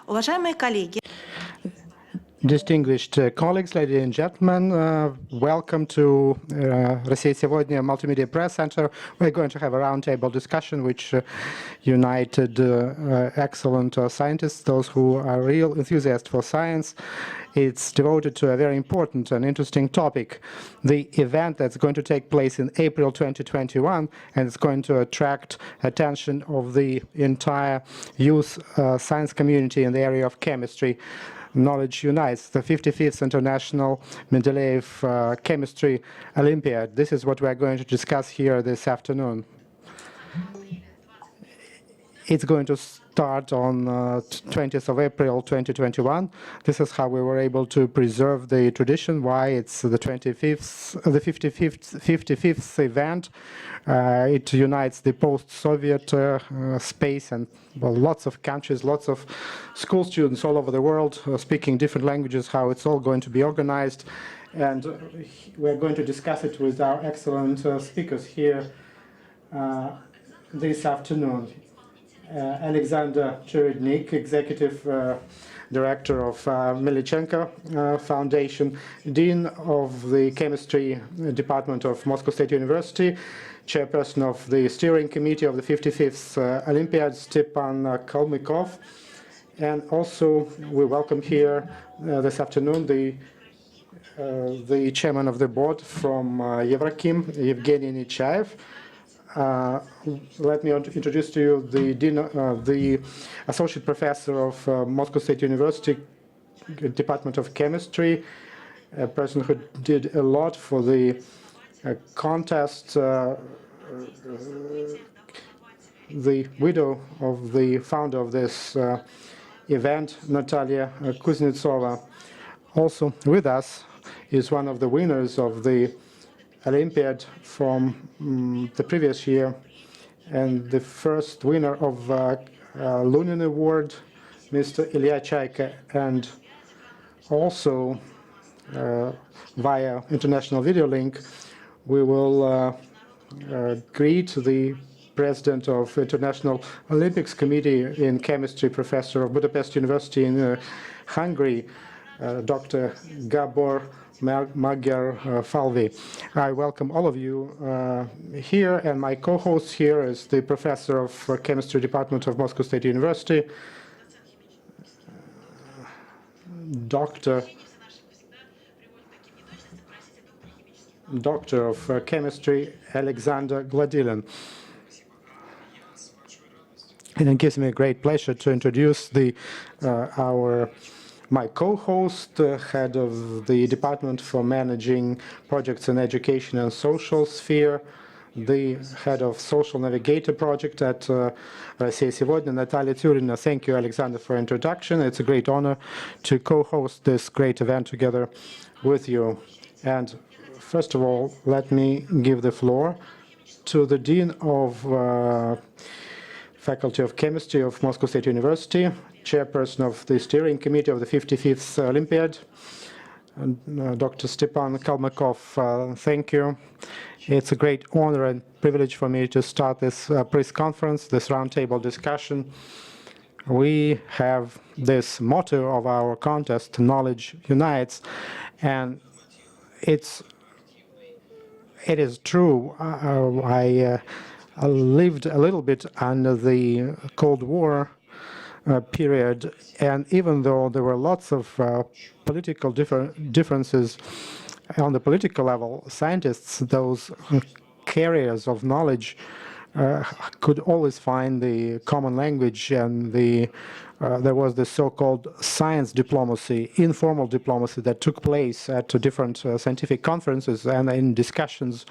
Уважаемые коллеги, Distinguished colleagues, ladies and gentlemen, welcome to Россия сегодня Multimedia Press Center. We're going to have a roundtable discussion which united excellent scientists, those who are real enthusiasts for science. It's devoted to a very important and interesting topic, the event that's going to take place in April 2021, and it's going to attract attention of the entire youth science community in the area of chemistry. Knowledge Unites, the 55th International Mendeleev Chemistry Olympiad. This is what we're going to discuss here this afternoon. It's going to start on 20th of April 2021. This is how we were able to preserve the tradition, why it's the 55th event. It unites the post-Soviet space and lots of countries, lots of school students all over the world speaking different languages, how it's all going to be organized. And we're going to discuss it with our excellent speakers here this afternoon. Alexander Cherednik, Executive Director of Milichenko Foundation, Dean of the Chemistry Department of Moscow State University, Chairperson of the Steering Committee of the 55th Olympiad, Stepan Kalmykov, and also we welcome here this afternoon the Chairman of the Board from Eurochem, Evgeny Nechayev. Let me introduce to you the Dean, the Associate Professor of Moscow State University Department of Chemistry, a person who did a lot for the contest, the widow of the founder of this event, Natalia Kuznetsova. Also with us is one of the winners of the Olympiad from the previous year, and the first winner of Looney Award, Mr. Ilya Chaika, and also via international video link, we will greet the President of International Olympics Committee in Chemistry, Professor of Budapest University in Hungary, Dr. Gabor Magyar Falvi. I welcome all of you here, and my co-host here is the Professor of Chemistry Department of Moscow State University, Doctor of Chemistry, Alexander Gladilin. And it gives me a great pleasure to introduce my co-host, head of the Department for Managing Projects in Education and Social Sphere, the head of Social Navigator Project at Россия сегодня, Natalia Tюрина. Thank you, Alexander, for introduction. It's a great honor to co-host this great event together with you. And first of all, let me give the floor to the Dean of Faculty of Chemistry of Moscow State University, Chairperson of the Steering Committee of the 55th Olympiad, Dr. Stepan Kalmykov. Thank you. It's a great honor and privilege for me to start this press conference, this roundtable discussion. We have this motto of our contest, Knowledge Unites, and it is true. I lived a little bit under the Cold War period, and even though there were lots of political differences on the political level, scientists, those carriers of knowledge, could always find the common language, and there was the so-called science diplomacy, informal diplomacy that took place at different scientific conferences and in discussions.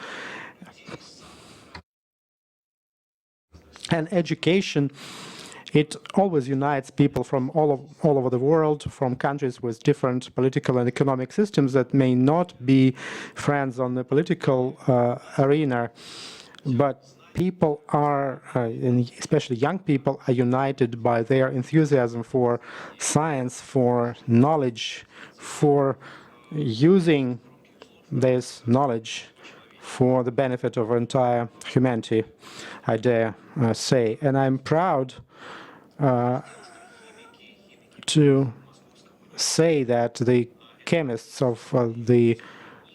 And education, it always unites people from all over the world, from countries with different political and economic systems that may not be friends on the political arena, but people are, and especially young people, are united by their enthusiasm for science, for knowledge, for using this knowledge for the benefit of entire humanity, I dare say. And I'm proud to say that the chemists of the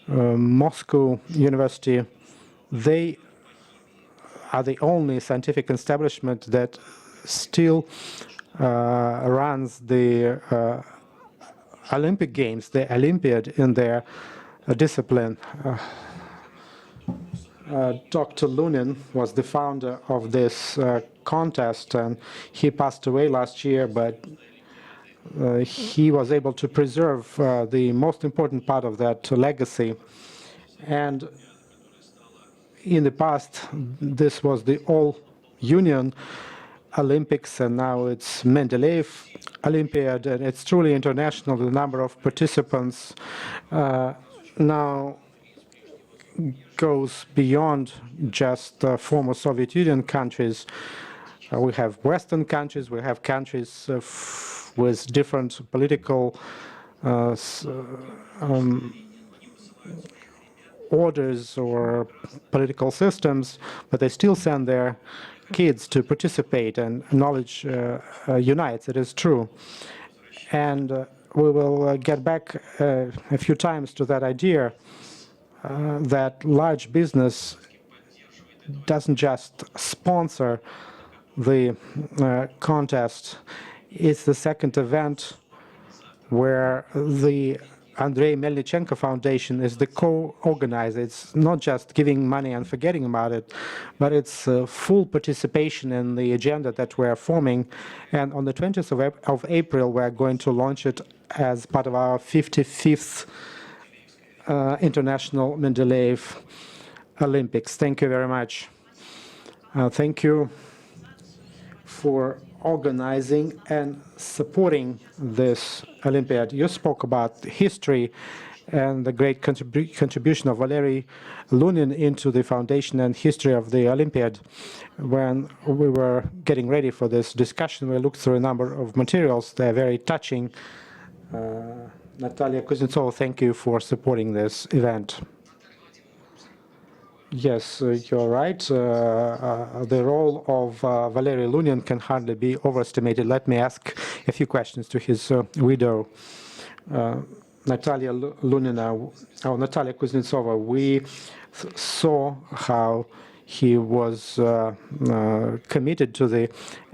Moscow University, they are the only scientific establishment that still runs the Olympic Games, the Olympiad, in their discipline. Dr. Looney was the founder of this contest, and he passed away last year, but he was able to preserve the most important part of that legacy. And in the past, this was the All-Union Olympics, and now it's Mendeleev Olympiad, and it's truly international. The number of participants now goes beyond just former Soviet Union countries. We have Western countries, we have countries with different political orders or political systems, but they still send their kids to participate, and knowledge unites, it is true. And we will get back a few times to that idea that large business doesn't just sponsor the contest. It's the second event where the Andrei Melnichenko Foundation is the co-organizer. It's not just giving money and forgetting about it, but it's full participation in the agenda that we're forming. And on the 20th of April, we're going to launch it as part of our 55th International Mendeleev Olympics. Thank you very much. Thank you for organizing and supporting this Olympiad. You spoke about history and the great contribution of Valerie Looney into the foundation and history of the Olympiad. When we were getting ready for this discussion, we looked through a number of materials. They're very touching. Natalia Kuznetsova, thank you for supporting this event. Yes, you're right. The role of Valery Looney can hardly be overestimated. Let me ask a few questions to his widow, Natalia Natalia Kuznetsova. We saw how he was committed to the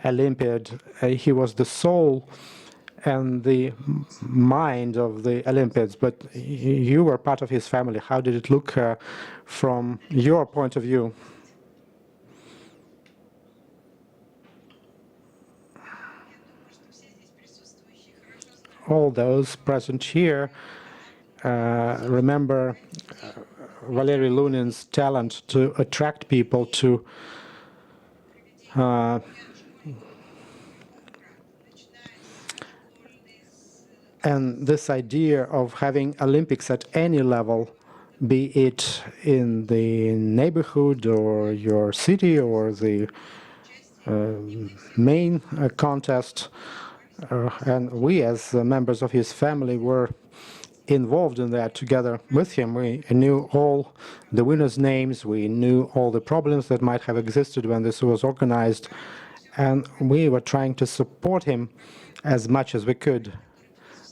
Olympiad. He was the soul and the mind of the Olympiads, but you were part of his family. How did it look from your point of view? All those present here remember Valery Looney's talent to attract people to and this idea of having Olympics at any level, be it in the neighborhood or your city or the main contest, and we as members of his family were involved in that together with him. We knew all the winners' names, we knew all the problems that might have existed when this was organized, and we were trying to support him as much as we could.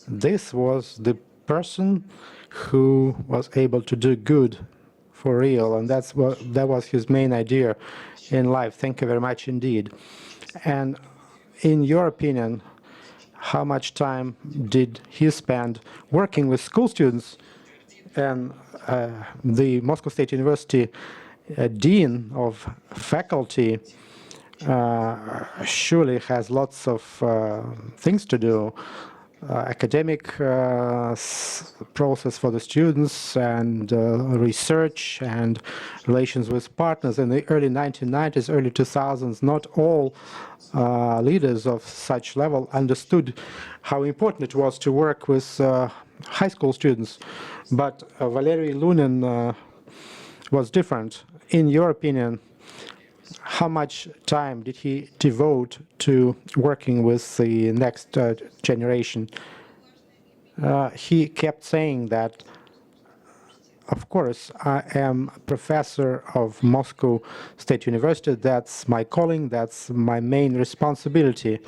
This was the person who was able to do good for real, and that was his main idea in life. Thank you very much indeed. And in your opinion, how much time did he spend working with school students? And the Moscow State University dean of faculty surely has lots of things to do. Academic process for the students and research and relations with partners. In the early 1990s, early 2000s, not all leaders of such level understood how important it was to work with high school students. But Valery Looney was different. In your opinion, how much time did he devote to working with the next generation? He kept saying that Of course, I am a professor of Moscow State University. That's my calling. That's my main responsibility.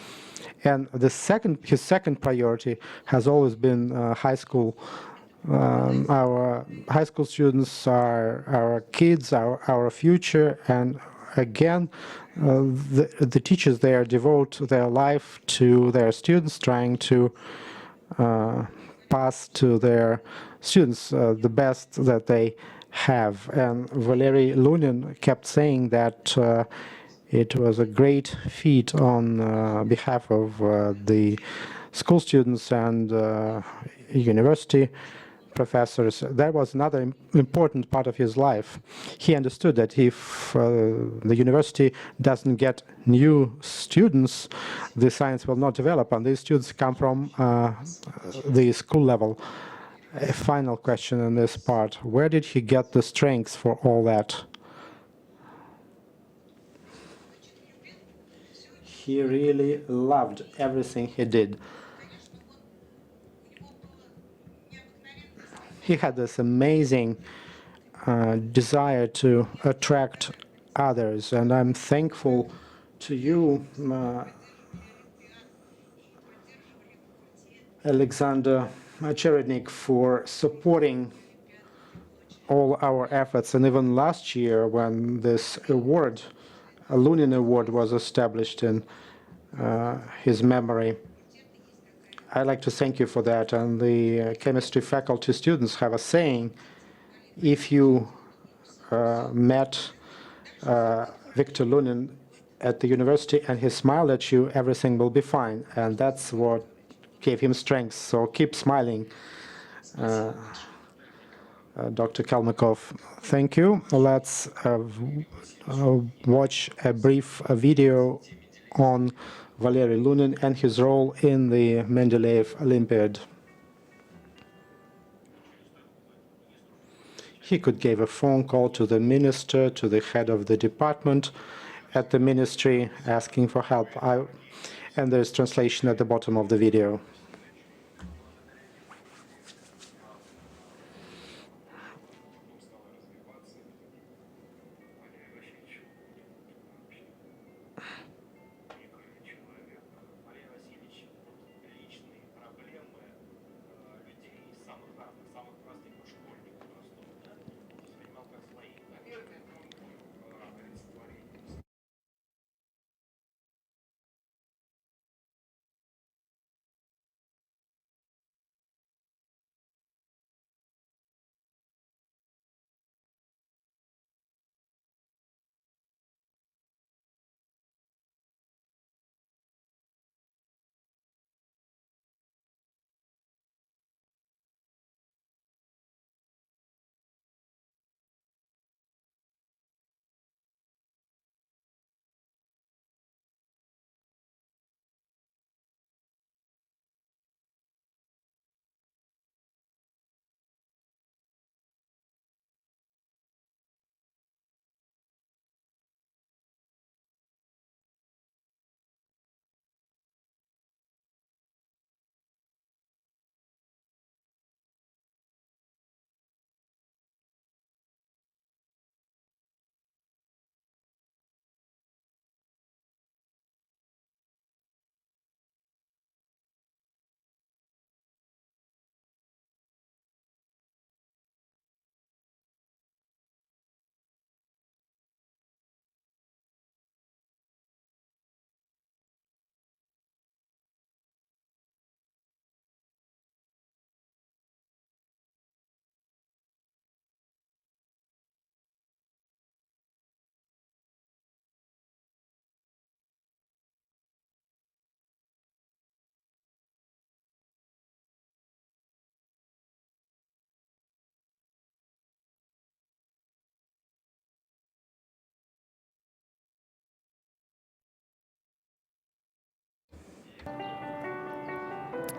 And his second priority has always been high school. Our high school students are our kids, our future, and again, the teachers there devote their life to their students, trying to pass to their students the best that they have. And Valerie Looney kept saying that it was a great feat on behalf of the school students and university professors. That was another important part of his life. He understood that if the university doesn't get new students, the science will not develop, and these students come from the school level. A final question in this part: where did he get the strength for all that? He really loved everything he did. He had this amazing desire to attract others, and I'm thankful to you, Alexander Cherednik, for supporting all our efforts. And even last year, when this award, a Looney Award, was established in his memory, I'd like to thank you for that. And the chemistry faculty students have a saying: if you met Victor Looney at the university and he smiled at you, everything will be fine. And that's what gave him strength. So keep smiling, Dr. Kalmykov. Thank you. Let's watch a brief video on Valery Looney and his role in the Mendeleev Olympiad. He could give a phone call to the minister, to the head of the department at the ministry, asking for help. And there's translation at the bottom of the video.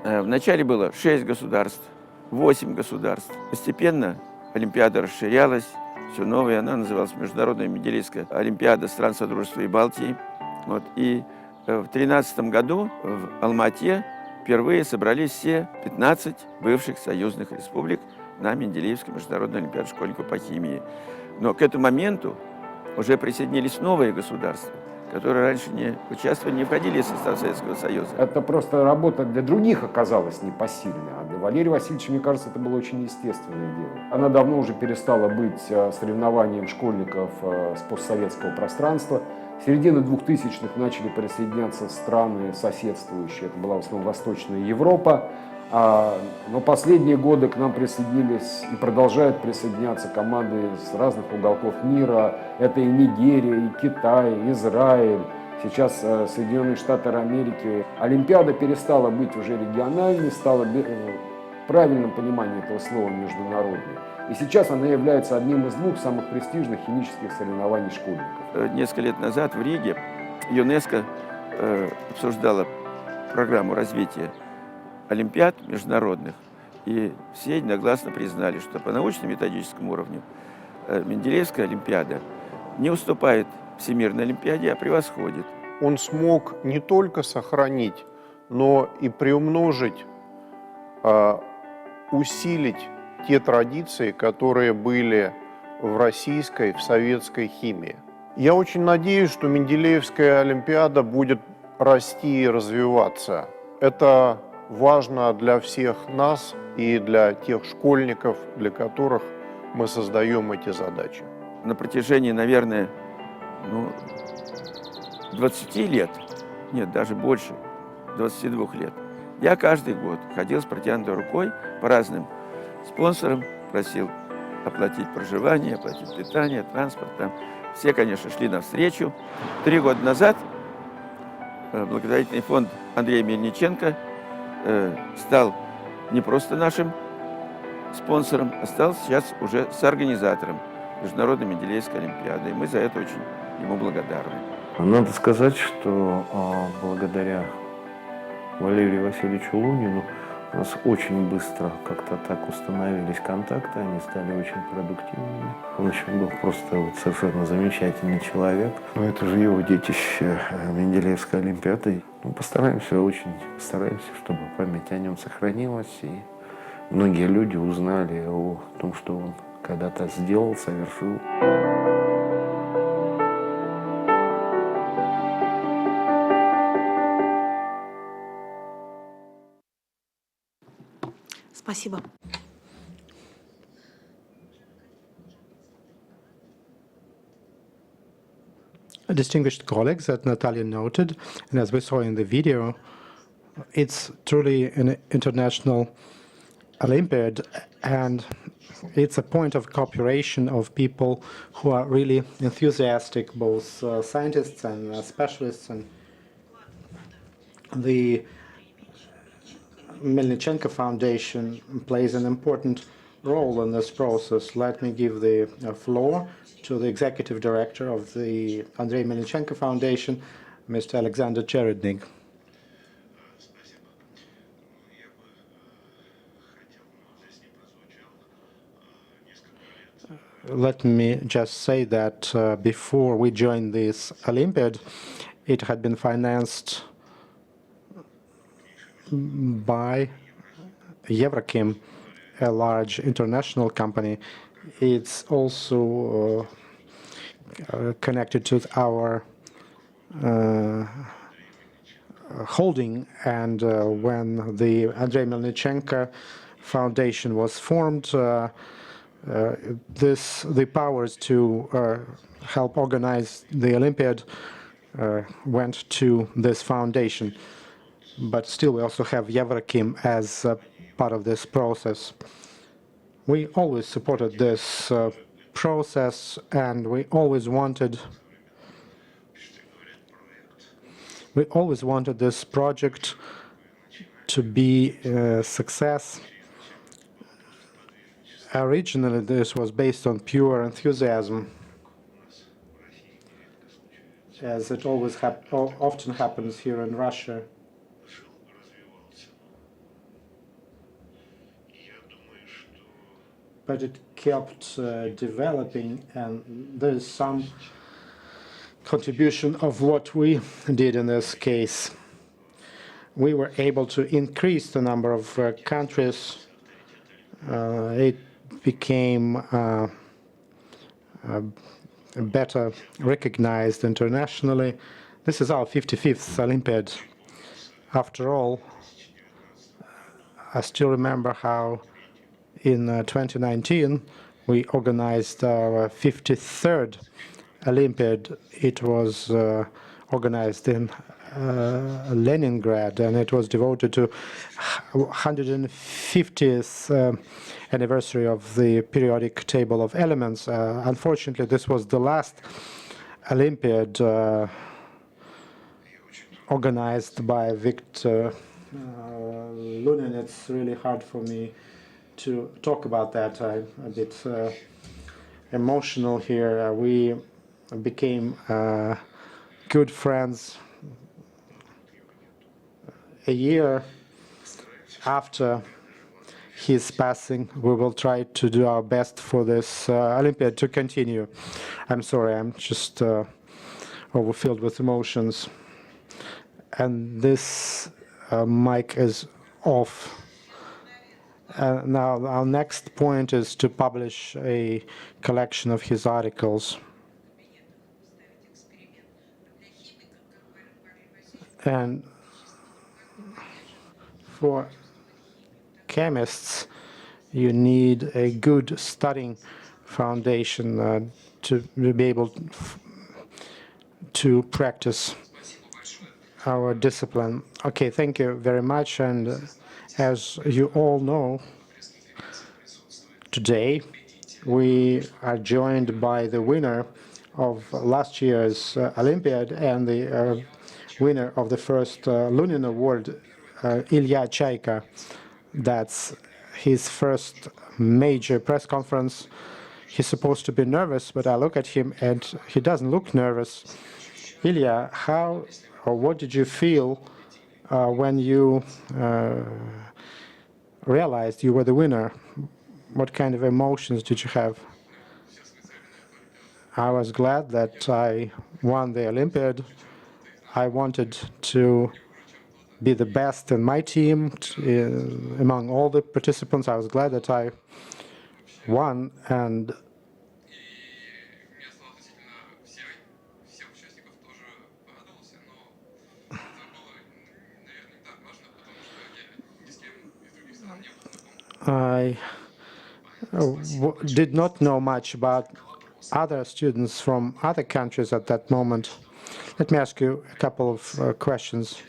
Вначале было 6 государств, 8 государств. Постепенно Олимпиада расширялась, все новое. Она называлась Международная Менделеевская Олимпиада стран Содружества и Балтии. Вот. И в 2013 году в Алма-Ате впервые собрались все 15 бывших союзных республик на Менделеевской международной олимпиаде школьников по химии. Но к этому моменту уже присоединились новые государства, которые раньше не участвовали, не входили в состав Советского Союза. Это просто работа для других оказалась непосильной, а для Валерия Васильевича, мне кажется, это было очень естественное дело. Она давно уже перестала быть соревнованием школьников с постсоветского пространства. С середины 2000-х начали присоединяться страны соседствующие, это была в основном Восточная Европа. Но последние годы к нам присоединились и продолжают присоединяться команды с разных уголков мира. Это и Нигерия, и Китай, и Израиль, сейчас Соединенные Штаты Америки. Олимпиада перестала быть уже региональной, стала в правильном понимании этого слова международной. И сейчас она является одним из двух самых престижных химических соревнований школьников. Несколько лет назад в Риге ЮНЕСКО обсуждала программу развития олимпиад международных, и все единогласно признали, что по научно-методическому уровню Менделеевская олимпиада не уступает Всемирной олимпиаде, а превосходит. Он смог не только сохранить, но и приумножить, усилить те традиции, которые были в российской, в советской химии. Я очень надеюсь, что Менделеевская олимпиада будет расти и развиваться. Это важно для всех нас и для тех школьников, для которых мы создаем эти задачи. На протяжении, наверное, 20 лет, нет, даже больше, 22 лет, я каждый год ходил с протянутой рукой по разным спонсорам, просил оплатить проживание, оплатить питание, транспорт. Там. Все, конечно, шли навстречу. 3 года назад благотворительный фонд Андрея Мельниченко стал не просто нашим спонсором, а стал сейчас уже соорганизатором Международной Менделеевской олимпиады. И мы за это очень ему благодарны. Надо сказать, что благодаря Валерию Васильевичу Лунину у нас очень быстро как-то так установились контакты, они стали очень продуктивными. Он очень был просто совершенно замечательный человек. Но это же его детище, Менделеевская олимпиада. Мы постараемся, чтобы память о нем сохранилась, и многие люди узнали о том, что он когда-то сделал, совершил. Спасибо. Distinguished colleagues, as Natalia noted, and as we saw in the video, it's truly an international Olympiad, and it's a point of cooperation of people who are really enthusiastic, both scientists and specialists. And the Melnichenko Foundation plays an important role in this process. Let me give the floor to the executive director of the Andrei Melnichenko Foundation, Mr. Alexander Cherednik. Let me just say that before we joined this Olympiad, it had been financed by Eurochem, a large international company. It's also connected to our holding, and when the Andrei Melnichenko Foundation was formed, the powers to help organize the Olympiad went to this foundation. But still, we also have Eurochem as part of this process. We always supported this process, and we always wanted this project to be a success. Originally, this was based on pure enthusiasm, as it always often happens here in Russia. But it kept developing, and there's some contribution of what we did in this case. We were able to increase the number of countries. It became better recognized internationally. This is our 55th Olympiad. After all, I still remember how in 2019 we organized our 53rd Olympiad. It was organized in Leningrad, and it was devoted to 150th anniversary of the periodic table of elements. Unfortunately, this was the last Olympiad organized by Victor Looney. It's really hard for me to talk about that. I'm a bit emotional here. We became good friends a year after his passing. We will try to do our best for this Olympiad to continue. I'm sorry, I'm just overfilled with emotions. And this mic is off. Now, our next point is to publish a collection of his articles. And for chemists, you need a good studying foundation to be able to practice our discipline. Okay, thank you very much. And as you all know, today we are joined by the winner of last year's Olympiad and the winner of the first Looney Award, Ilya Chaika. That's his first major press conference. He's supposed to be nervous, but I look at him and he doesn't look nervous. Ilya, how or what did you feel when you realized you were the winner? What kind of emotions did you have? I was glad that I won the Olympiad. I wanted to be the best in my team among all the participants. I was glad that I won, and I did not know much about other students from other countries at that moment. Let me ask you a couple of questions.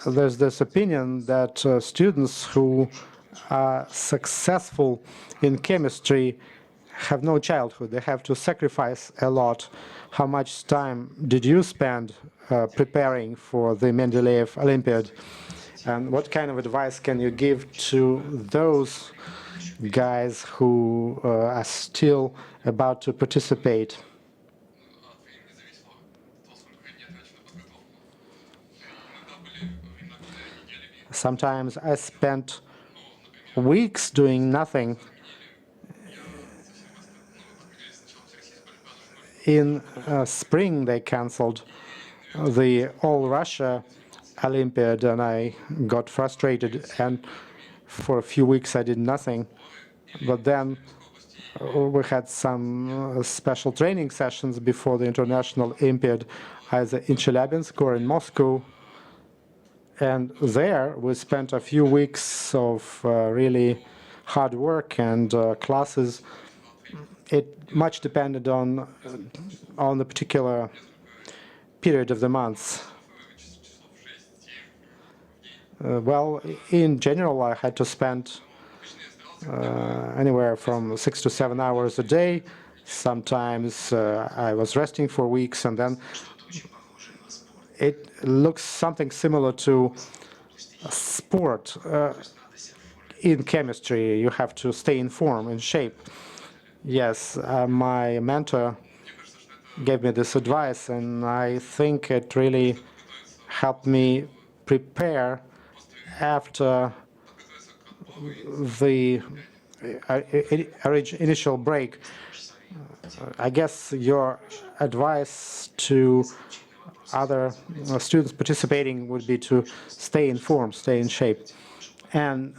There's this opinion that students who are successful in chemistry have no childhood. They have to sacrifice a lot. How much time did you spend preparing for the Mendeleev Olympiad? And what kind of advice can you give to those guys who are still about to participate? Sometimes I spent weeks doing nothing. In spring, they canceled the All-Russia Olympiad, and I got frustrated, and for a few weeks I did nothing. But then we had some special training sessions before the International Olympiad, either in Chelyabinsk or in Moscow. And there we spent a few weeks of really hard work and classes. It much depended on the particular period of the month. Well, in general, I had to spend anywhere from 6 to 7 hours a day. Sometimes I was resting for weeks, and then it looks something similar to sport. In chemistry, you have to stay in form, in shape. Yes, my mentor gave me this advice, and I think it really helped me prepare after the initial break. I guess your advice to other students participating would be to stay in form, stay in shape. And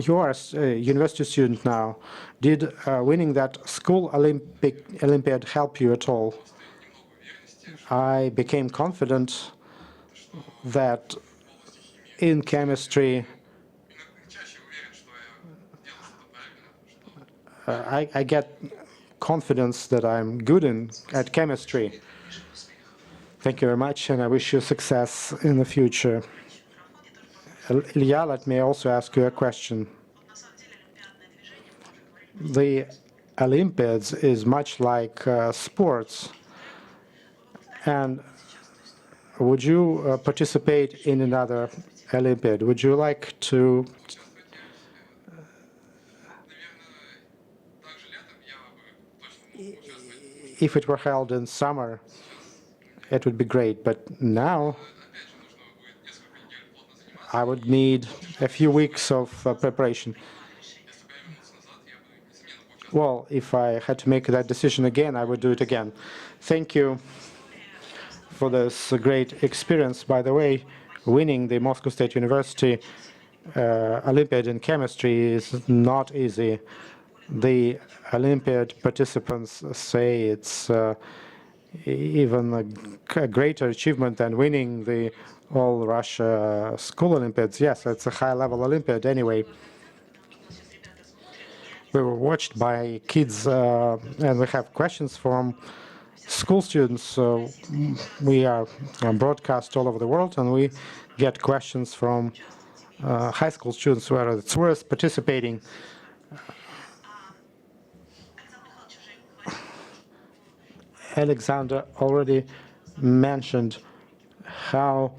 You are a university student now. Did winning that school Olympiad help you at all? I became confident that in chemistry, I get confidence that I'm good at chemistry. Thank you very much, and I wish you success in the future. Ilya, let me also ask you a question. The Olympiads is much like sports, and would you participate in another Olympiad? Would you like to? If it were held in summer, it would be great, but now I would need a few weeks of preparation. Well, if I had to make that decision again, I would do it again. Thank you for this great experience. By the way, winning the Moscow State University Olympiad in chemistry is not easy. The Olympiad participants say it's even a greater achievement than winning the All-Russia School Olympiads. Yes, it's a high-level Olympiad anyway. We were watched by kids, and we have questions from school students. So we are broadcast all over the world, and we get questions from high school students who are it's worth participating. Alexander already mentioned how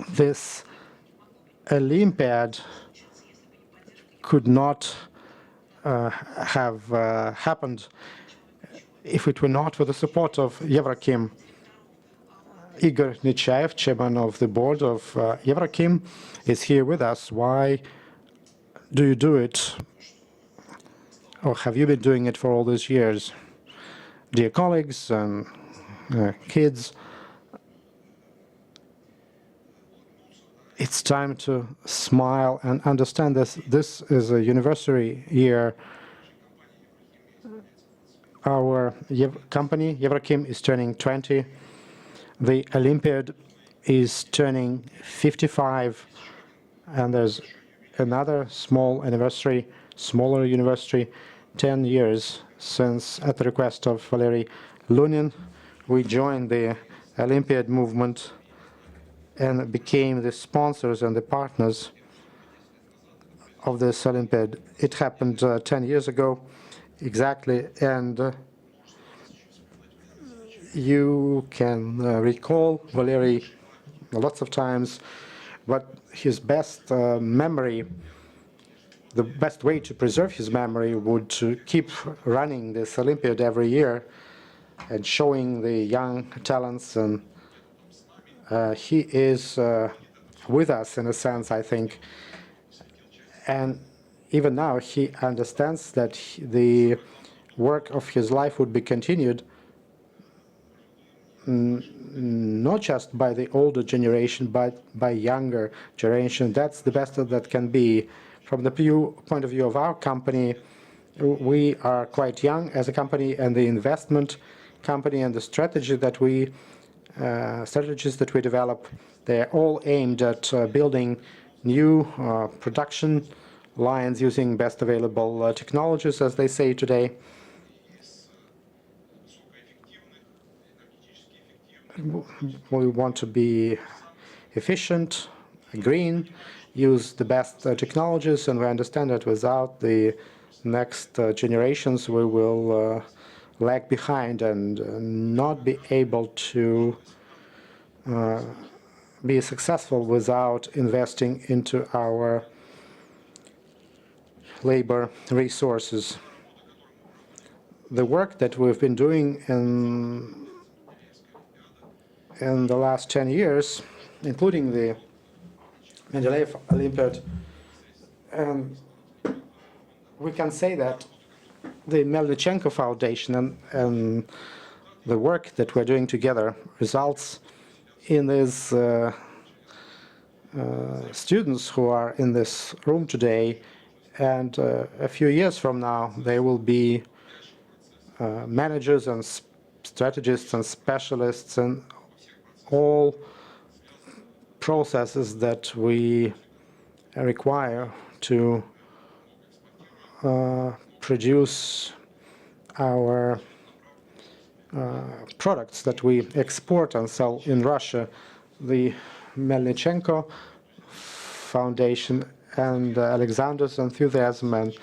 this Olympiad could not have happened if it were not for the support of Yevrokim. Igor Nechayev, chairman of the board of Yevrokim, is here with us. Why do you do it? Or have you been doing it for all these years? Dear colleagues and kids, it's time to smile and understand this is a anniversary year. Our company, Yevrokim, is turning 20. The Olympiad is turning 55. And there's another small anniversary, smaller anniversary, 10 years since, at the request of Valerie Looney, we joined the Olympiad movement and became the sponsors and the partners of this Olympiad. It happened 10 years ago exactly, and you can recall Valery lots of times, but his best memory, the best way to preserve his memory would to keep running this Olympiad every year and showing the young talents, and he is with us in a sense, I think. And even now he understands that the work of his life would be continued not just by the older generation, but by younger generation. That's the best that can be. From the point of view of our company, we are quite young as a company, and the investment company and the strategies that we develop, they're all aimed at building new production lines using best available technologies, as they say today. We want to be efficient, green, use the best technologies, and we understand that without the next generations we will lag behind and not be able to be successful without investing into our labor resources. The work that we've been doing in the last 10 years, including the Mendeleev Olympiad, and we can say that the Melnichenko Foundation and the work that we're doing together results in this students who are in this room today, and a few years from now they will be managers and strategists and specialists and all processes that we require to produce our products that we export and sell in Russia. The Melnichenko Foundation and Alexander's enthusiasm, and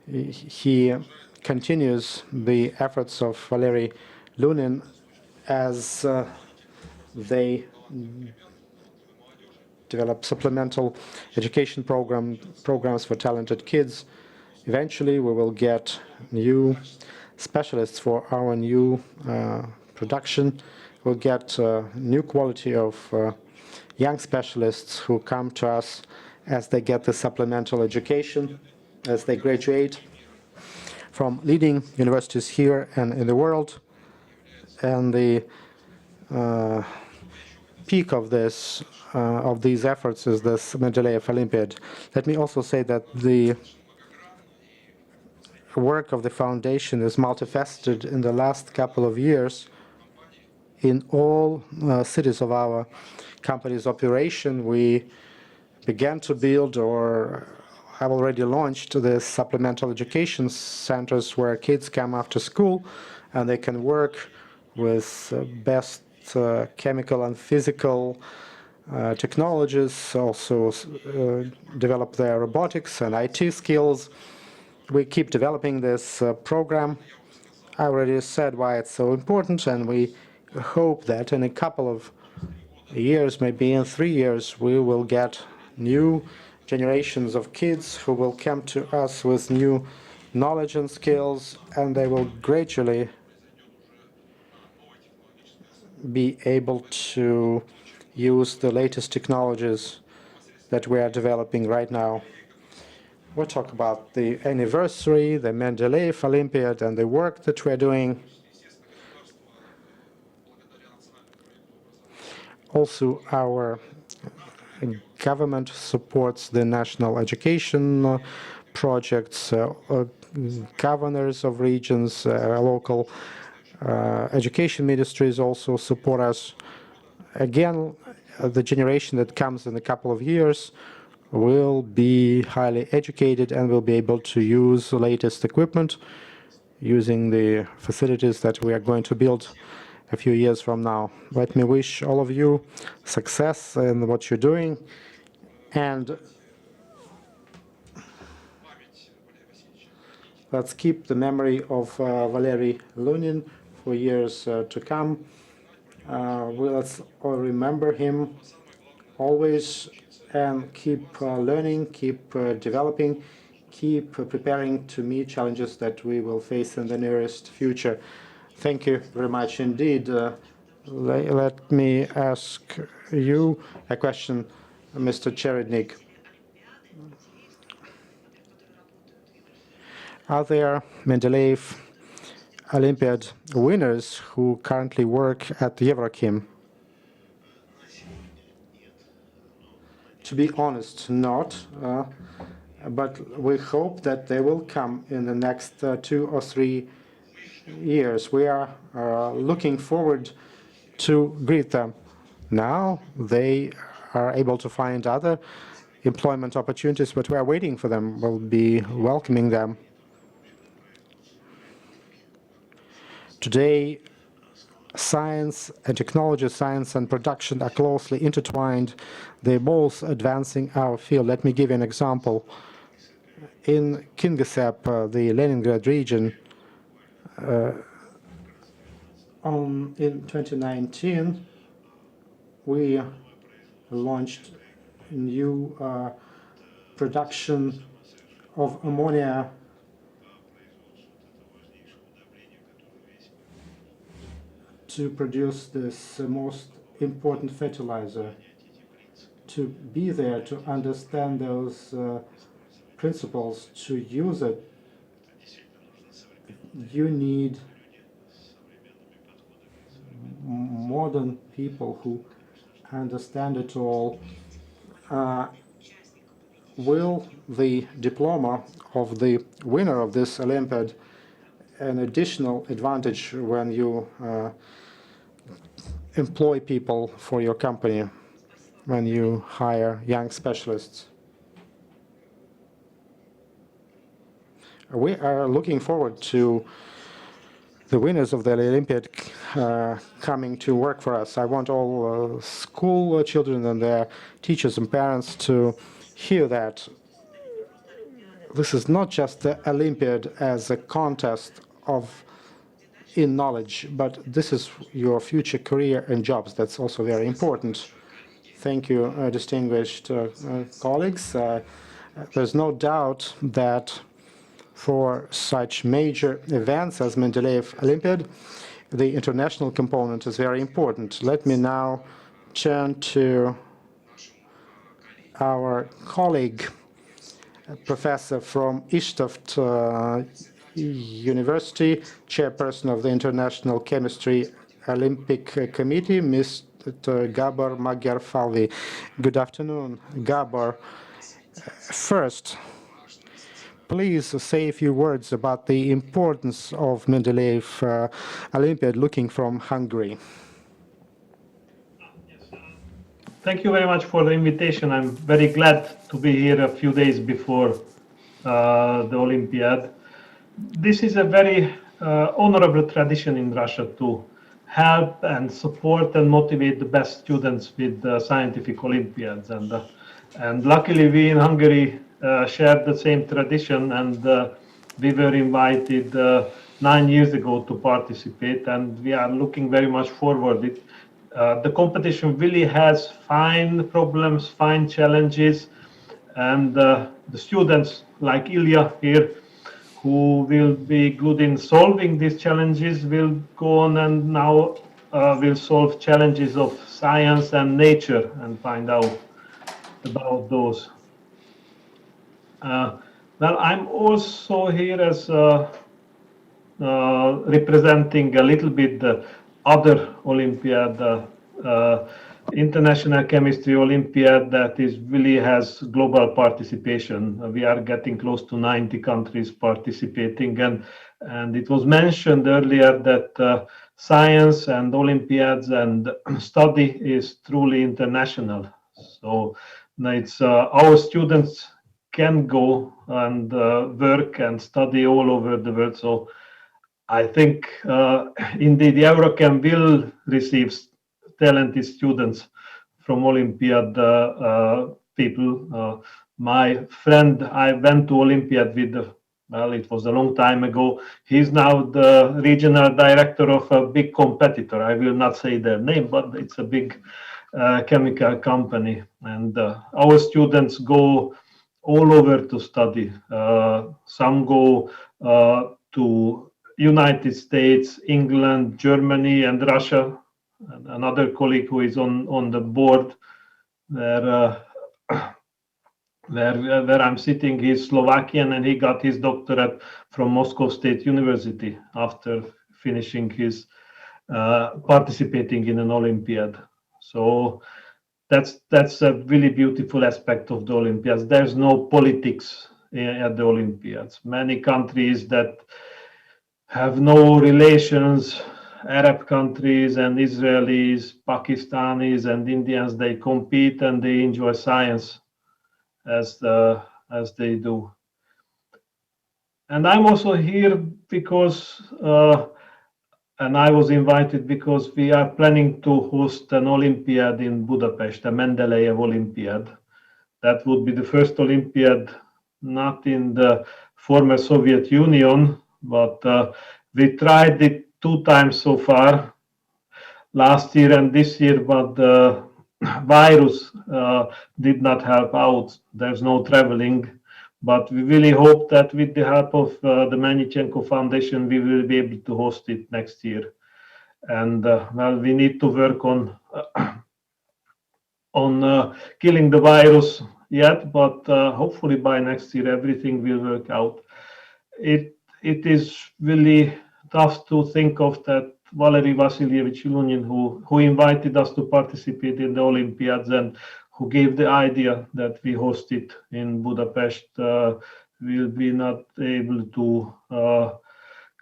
he continues the efforts of Valerie Looney as they develop supplemental education programs for talented kids. Eventually, we will get new specialists for our new production. We'll get new quality of young specialists who come to us as they get the supplemental education, as they graduate from leading universities here and in the world. And the peak of this of these efforts is this Mendeleev Olympiad. Let me also say that the work of the foundation is multifaceted. In the last couple of years, in all cities of our company's operation, we began to build or have already launched the supplemental education centers where kids come after school and they can work with best chemical and physical technologies, also develop their robotics and IT skills. We keep developing this program. I already said why it's so important, and we hope that in a couple of years, maybe in 3 years, we will get new generations of kids who will come to us with new knowledge and skills, and they will gradually be able to use the latest technologies that we are developing right now. We'll talk about the anniversary, the Mendeleev Olympiad, and the work that we're doing. Also, our government supports the national education projects, governors of regions, local education ministries also support us. Again, the generation that comes in a couple of years will be highly educated and will be able to use the latest equipment using the facilities that we are going to build a few years from now. Let me wish all of you success in what you're doing, and let's keep the memory of Valery Looney for years to come. Let's all remember him always and keep learning, keep developing, keep preparing to meet challenges that we will face in the nearest future. Thank you very much indeed. Let me ask you a question, Mr. Cherednik. Are there Mendeleev Olympiad winners who currently work at Eurochem? To be honest, not. But we hope that they will come in the next 2 or 3 years. We are looking forward to greet them. Now they are able to find other employment opportunities, but we are waiting for them. We'll be welcoming them. Today, science and technology, science and production are closely intertwined. They're both advancing our field. Let me give you an example. In Kingisepp, the Leningrad region, in 2019, we launched new production of ammonia to produce this most important fertilizer. To be there, to understand those principles, to use it, you need modern people who understand it all will the diploma of the winner of this Olympiad an additional advantage when you employ people for your company, when you hire young specialists? We are looking forward to the winners of the Olympiad coming to work for us. I want all school children and their teachers and parents to hear that this is not just the Olympiad as a contest in knowledge, but this is your future career and jobs. That's also very important. Thank you, distinguished colleagues. There's no doubt that for such major events as Mendeleev Olympiad, the international component is very important. Let me now turn to our colleague, professor from Ishtoft University, chairperson of the International Chemistry Olympic Committee, Mr. Gabor Magyar-Falvi. Good afternoon, Gabor. First, please say a few words about the importance of Mendeleev Olympiad looking from Hungary. Thank you very much for the invitation. I'm very glad to be here a few days before the Olympiad. This is a very honorable tradition in Russia to help and support and motivate the best students with scientific Olympiads. And luckily we in Hungary shared the same tradition, and we were invited 9 years ago to participate, and we are looking very much forward. The competition really has fine problems, fine challenges, and the students like Ilya here, who will be good in solving these challenges, will go on and now will solve challenges of science and nature and find out about those. Well, I'm also here as representing a little bit the other Olympiad, International Chemistry Olympiad, that really has global participation. We are getting close to 90 countries participating, and it was mentioned earlier that science and Olympiads and study is truly international. So it's our students can go and work and study all over the world. So I think indeed Eurochem will receive talented students from Olympiad people. My friend, I went to Olympiad with, well, it was a long time ago. He's now the regional director of a big competitor. I will not say their name, but it's a big chemical company. And our students go all over to study. Some go to United States, England, Germany, and Russia. Another colleague who is on the board where I'm sitting, he's Slovakian, and he got his doctorate from Moscow State University after finishing his participating in an Olympiad. So that's a really beautiful aspect of the Olympiads. There's no politics at the Olympiads. Many countries that have no relations, Arab countries and Israelis, Pakistanis and Indians, they compete and they enjoy science as they do. And I'm also here because and I was invited because we are planning to host an Olympiad in Budapest, a Mendeleev Olympiad. That would be the first Olympiad not in the former Soviet Union, but we tried it 2 times so far, last year and this year, but the virus did not help out. There's no traveling. But we really hope that with the help of the Melnichenko Foundation, we will be able to host it next year. And well, we need to work on killing the virus yet, but hopefully by next year everything will work out. It is really tough to think of that Valerie Vasilyevich Looney, who invited us to participate in the Olympiads and who gave the idea that we host it in Budapest will be not able to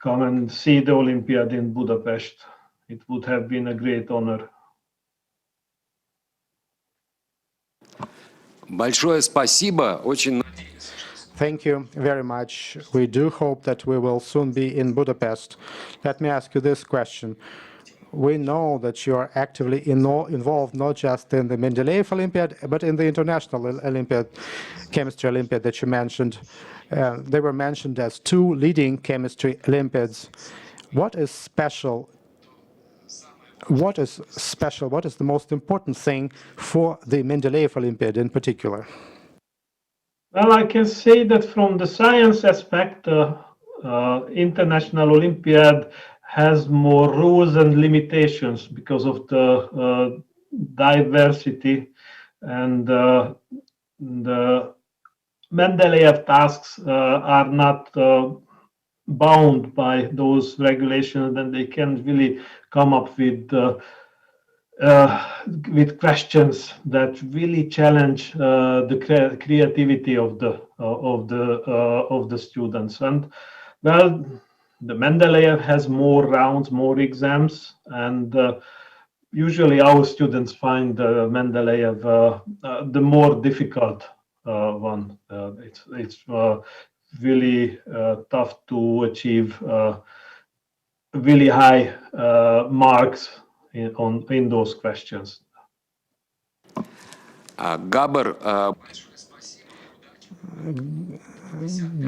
come and see the Olympiad in Budapest. It would have been a great honor. Большое спасибо. Очень Thank you very much. We do hope that we will soon be in Budapest. Let me ask you this question. We know that you are actively involved not just in the Mendeleev Olympiad, but in the International Olympiad, Chemistry Olympiad that you mentioned. They were mentioned as two leading chemistry Olympiads. What is special? What is special? What is the most important thing for the Mendeleev Olympiad in particular? Well, I can say that from the science aspect, International Olympiad has more rules and limitations because of the diversity, and the Mendeleev tasks are not bound by those regulations, and they can really come up with questions that really challenge the creativity of the students. And well, the Mendeleev has more rounds, more exams, and usually our students find the Mendeleev the more difficult one. It's really tough to achieve really high marks in those questions. Gabor,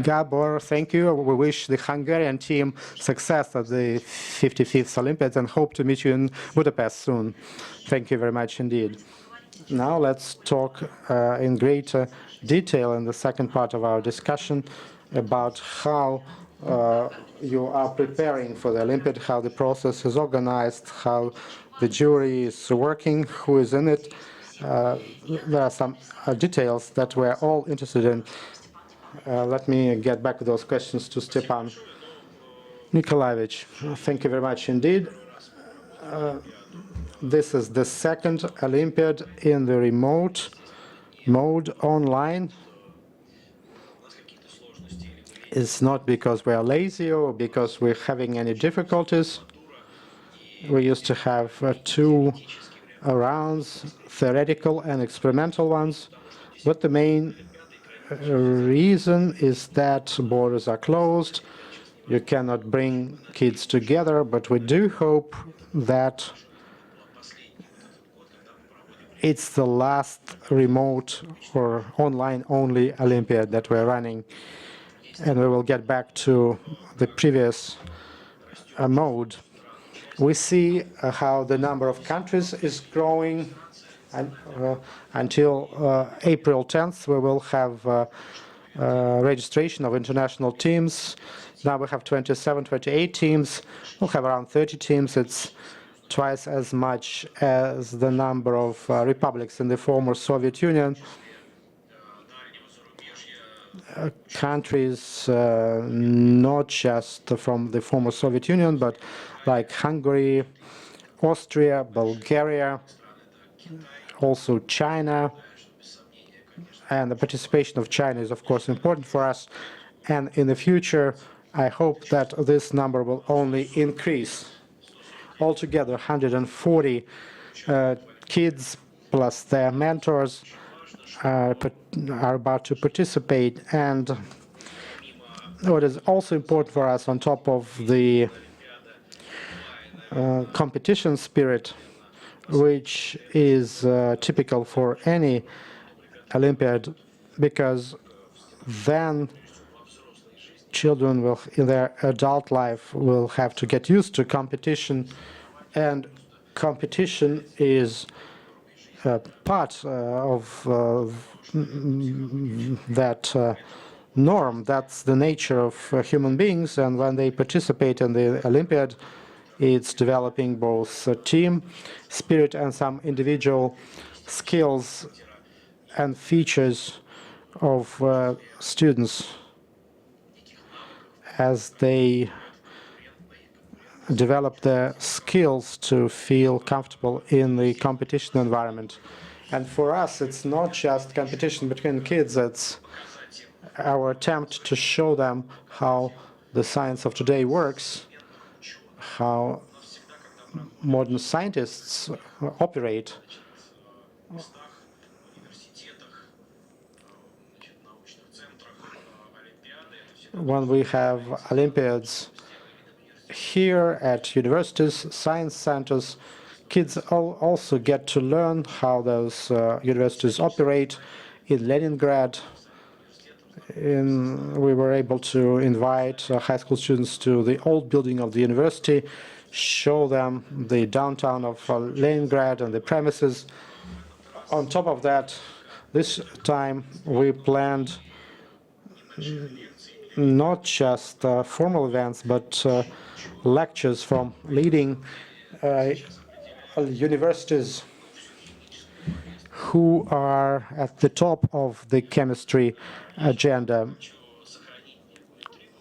Gabor, thank you. We wish the Hungarian team success at the 55th Olympiads and hope to meet you in Budapest soon. Thank you very much indeed. Now let's talk in greater detail in the second part of our discussion about how you are preparing for the Olympiad, how the process is organized, how the jury is working, who is in it. There are some details that we're all interested in. Let me get back to those questions to Stepan Nikolaevich. Thank you very much indeed. This is the second Olympiad in the remote mode online. It's not because we are lazy or because we're having any difficulties. We used to have two rounds, theoretical and experimental ones, but the main reason is that borders are closed. You cannot bring kids together, but we do hope that it's the last remote or online-only Olympiad that we're running, and we will get back to the previous mode. We see how the number of countries is growing, and until April 10th we will have registration of international teams. Now we have 27, 28 teams. We'll have around 30 teams. It's twice as much as the number of republics in the former Soviet Union. Countries not just from the former Soviet Union, but like Hungary, Austria, Bulgaria, also China. And the participation of China is, of course, important for us. And in the future, I hope that this number will only increase. Altogether, 140 kids plus their mentors are about to participate. And what is also important for us, on top of the competition spirit, which is typical for any Olympiad, because then children will, in their adult life, will have to get used to competition, and competition is part of that norm. That's the nature of human beings, and when they participate in the Olympiad, it's developing both team spirit and some individual skills and features of students as they develop their skills to feel comfortable in the competition environment. And for us, it's not just competition between kids, it's our attempt to show them how the science of today works, how modern scientists operate. When we have Olympiads here at universities, science centers, kids also get to learn how those universities operate. In Leningrad, we were able to invite high school students to the old building of the university, show them the downtown of Leningrad and the premises. On top of that, this time we planned not just formal events, but lectures from leading universities who are at the top of the chemistry agenda.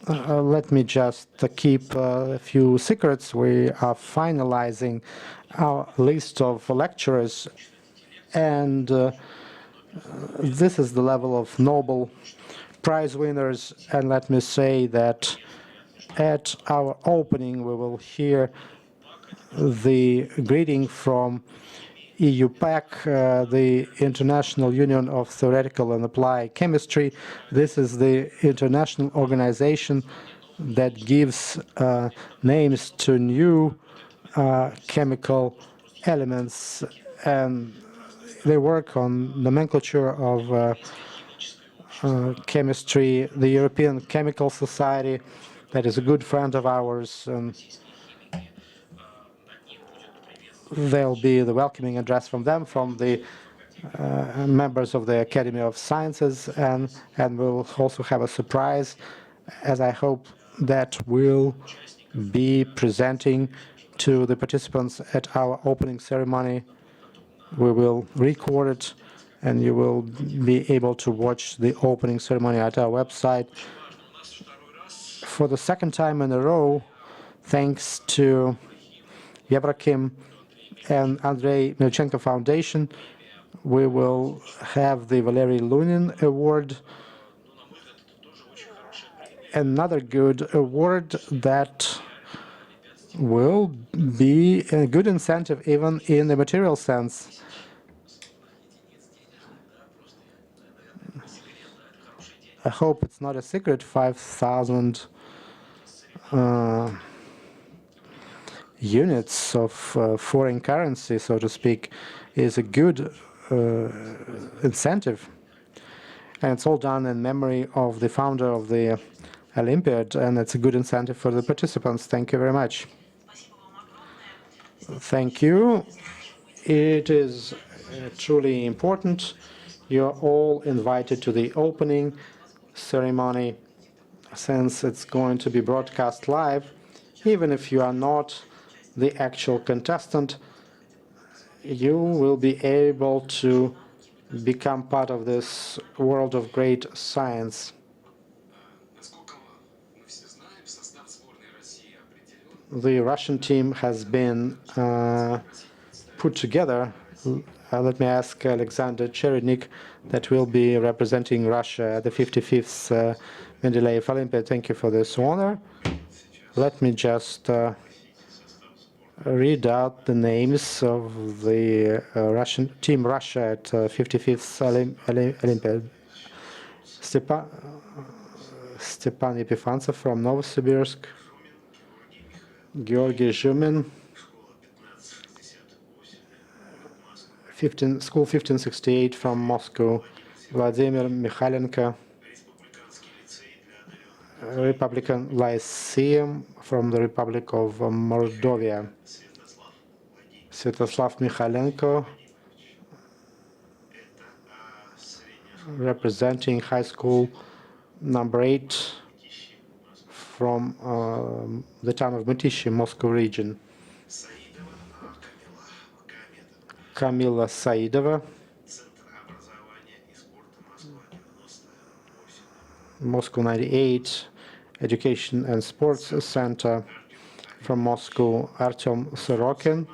Let me just keep a few secrets. We are finalizing our list of lecturers, and this is the level of Nobel Prize winners. And let me say that at our opening we will hear the greeting from EUPAC, the International Union of Theoretical and Applied Chemistry. This is the international organization that gives names to new chemical elements, and they work on nomenclature of chemistry. The European Chemical Society, that is a good friend of ours, there'll be the welcoming address from them, from the members of the Academy of Sciences, and we'll also have a surprise, as I hope that will be presenting to the participants at our opening ceremony. We will record it, and you will be able to watch the opening ceremony at our website. For the second time in a row, thanks to Yevrakim and Andrei Milchenko Foundation, we will have the Valerie Looney Award, another good award that will be a good incentive even in the material sense. I hope it's not a secret. 5,000 units of foreign currency, so to speak, is a good incentive. And it's all done in memory of the founder of the Olympiad, and it's a good incentive for the participants. Thank you very much. Thank you. It is truly important. You're all invited to the opening ceremony, since it's going to be broadcast live. Even if you are not the actual contestant, you will be able to become part of this world of great science. The Russian team has been put together. Let me ask Alexander Cherednik, that will be representing Russia at the 55th Mendeleev Olympiad. Thank you for this honor. Let me just read out the names of the Russian team Russia at 55th Olympiad. Stepan Epifantsov from Novosibirsk, Georgy Zhumin, School 1568 from Moscow, Vladimir Mikhalenko, Republican Lyceum from the Republic of Mordovia, Sviatoslav Mikhalenko, representing high school number 8 from the town of Mytishi, Moscow region. Kamila Saidova, Moscow 98, Education and Sports Center from Moscow. Artyom Sorokin,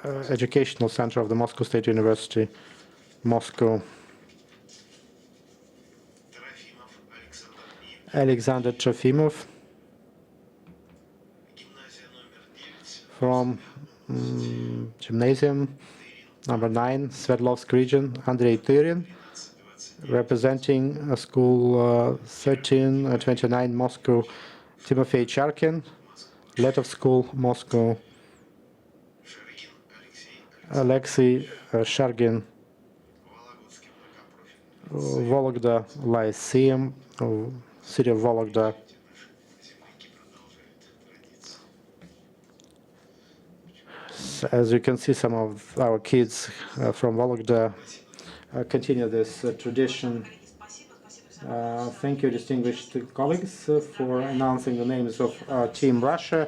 Educational Center of the Moscow State University, Moscow. Alexander Trofimov from Gymnasium number 9, Sverdlovsk region. Andrei Tyrin, representing school 1329, Moscow. Timofey Charkin, Letov School, Moscow. Alexei Shargin, Vologda Lyceum, city of Vologda. As you can see, some of our kids from Vologda continue this tradition. Thank you, distinguished colleagues, for announcing the names of Team Russia.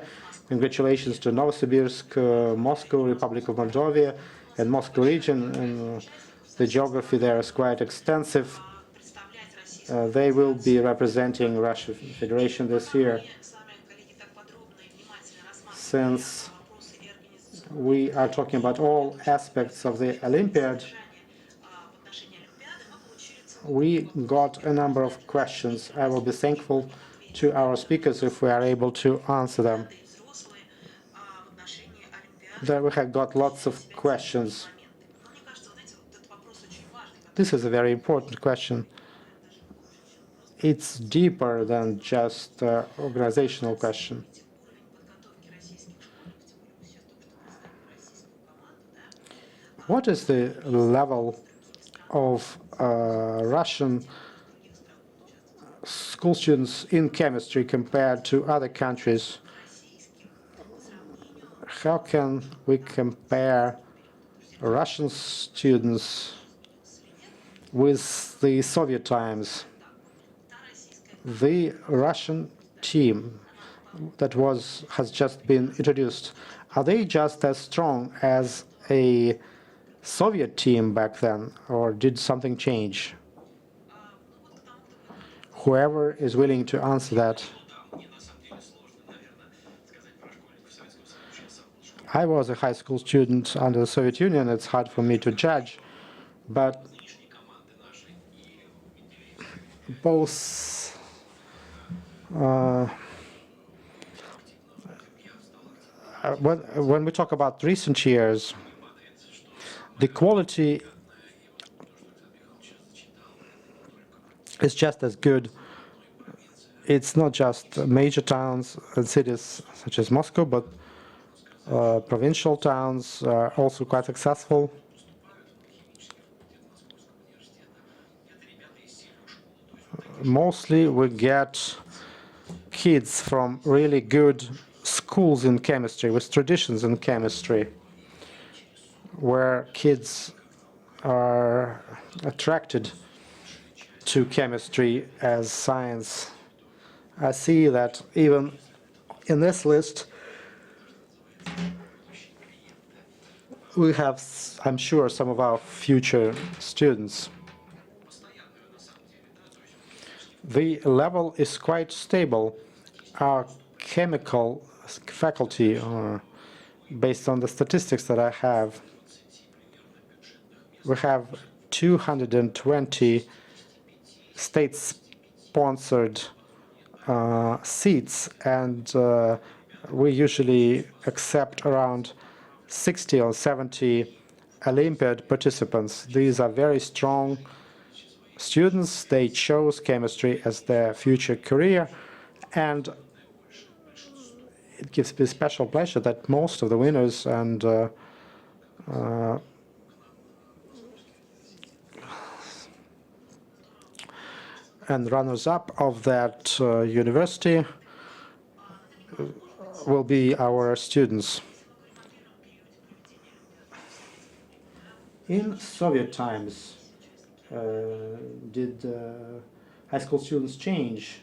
Congratulations to Novosibirsk, Moscow, Republic of Moldova, and Moscow region. And the geography there is quite extensive. They will be representing Russian Federation this year. Since we are talking about all aspects of the Olympiad, we got a number of questions. I will be thankful to our speakers if we are able to answer them. There we have got lots of questions. This is a very important question. It's deeper than just an organizational question. What is the level of Russian school students in chemistry compared to other countries? How can we compare Russian students with the Soviet times? The Russian team that has just been introduced, are they just as strong as a Soviet team back then, or did something change? Whoever is willing to answer that. I was a high school student under the Soviet Union. It's hard for me to judge, but both when we talk about recent years, the quality is just as good. It's not just major towns and cities such as Moscow, but provincial towns are also quite successful. Mostly we get kids from really good schools in chemistry, with traditions in chemistry, where kids are attracted to chemistry as science. I see that even in this list, we have, I'm sure, some of our future students. The level is quite stable. Our chemical faculty, based on the statistics that I have, we have 220 state-sponsored seats, and we usually accept around 60 or 70 Olympiad participants. These are very strong students. They chose chemistry as their future career, and it gives me special pleasure that most of the winners and runners-up of that university will be our students. In Soviet times, did high school students change?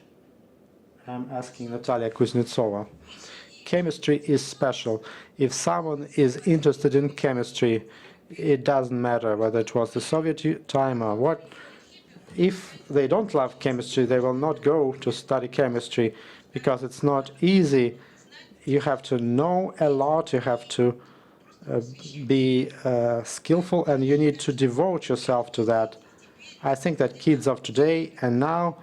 I'm asking Natalia Kuznetsova. Chemistry is special. If someone is interested in chemistry, it doesn't matter whether it was the Soviet time or what. If they don't love chemistry, they will not go to study chemistry, because it's not easy. You have to know a lot. You have to be skillful, and you need to devote yourself to that. I think that kids of today and now,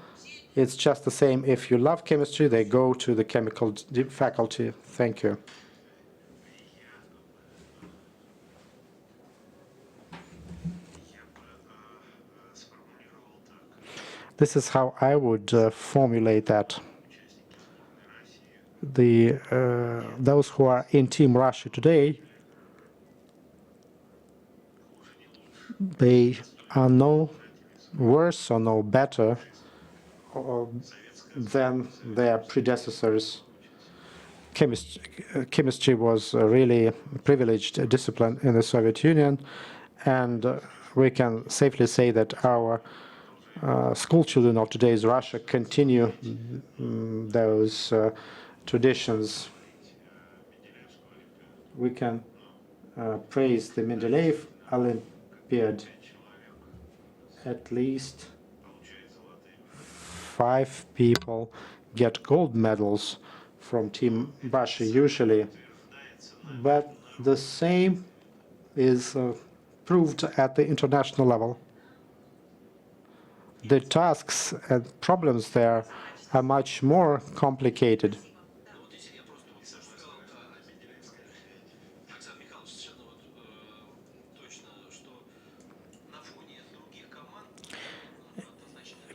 it's just the same. If you love chemistry, they go to the chemical faculty. Thank you. This is how I would formulate that. Those who are in Team Russia today, they are no worse or no better than their predecessors. Chemistry was a really privileged discipline in the Soviet Union, and we can safely say that our school children of today's Russia continue those traditions. We can praise the Mendeleev Olympiad. At least 5 people get gold medals from Team Russia usually, but the same is proved at the international level. The tasks and problems there are much more complicated.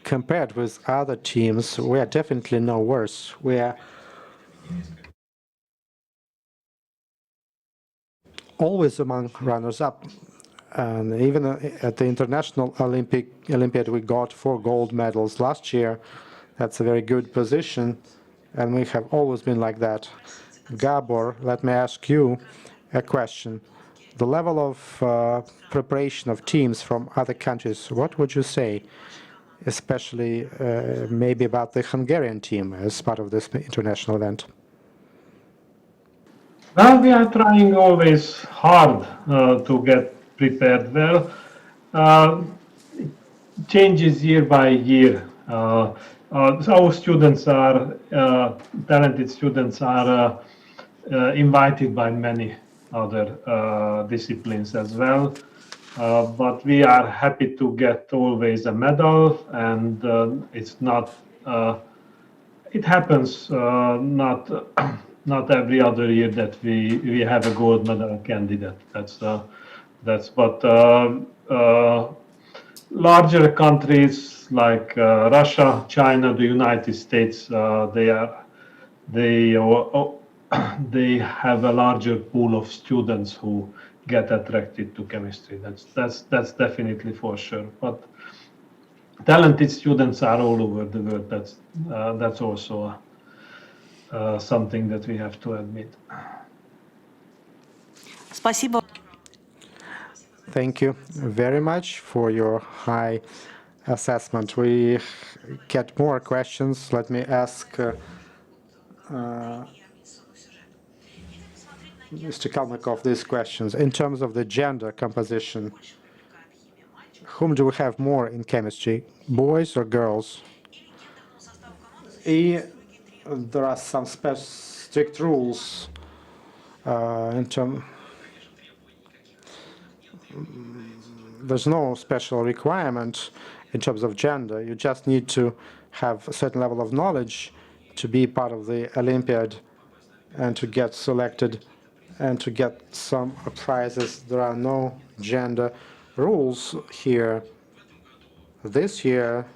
Compared with other teams, we are definitely no worse. We are always among runners-up. And even at the International Olympiad, we got 4 gold medals last year. That's a very good position, and we have always been like that. Gabor, let me ask you a question. The level of preparation of teams from other countries, what would you say? Especially maybe about the Hungarian team as part of this international event. Well, we are trying always hard to get prepared well. It changes year by year. Our students are, talented students are invited by many other disciplines as well. But we are happy to get always a medal, and it's not. It happens not every other year that we have a gold medal candidate. That's but larger countries like Russia, China, the United States, they have a larger pool of students who get attracted to chemistry. That's definitely for sure. But talented students are all over the world. That's also something that we have to admit. Спасибо. Thank you very much for your high assessment. We get more questions. Let me ask Mr. Kalmykov these questions. In terms of the gender composition, whom do we have more in chemistry, boys or girls? There are some strict rules in terms. There's no special requirement in terms of gender. You just need to have a certain level of knowledge to be part of the Olympiad and to get selected and to get some prizes. There are no gender rules here. This year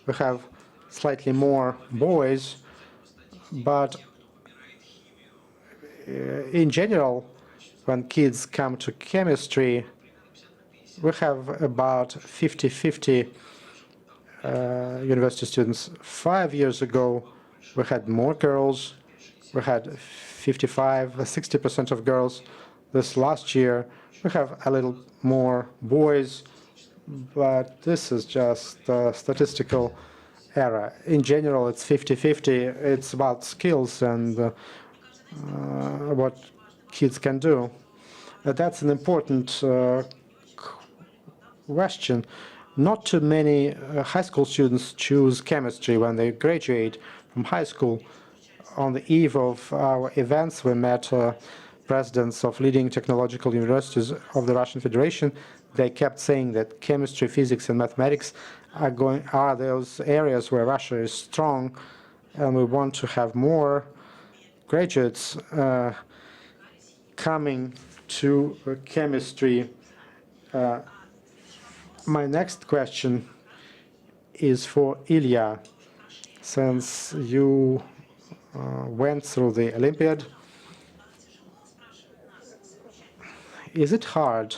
we have slightly more boys, but in general, when kids come to chemistry, we have about 50-50 university students. 5 years ago, we had more girls. We had 55-60% of girls. This last year, we have a little more boys, but this is just a statistical error. In general, it's 50-50. It's about skills and what kids can do. That's an important question. Not too many high school students choose chemistry when they graduate from high school. On the eve of our events, we met presidents of leading technological universities of the Russian Federation, they kept saying that chemistry, physics, and mathematics are those areas where Russia is strong, and we want to have more graduates coming to chemistry. My next question is for Ilya. Since you went through the Olympiad, is it hard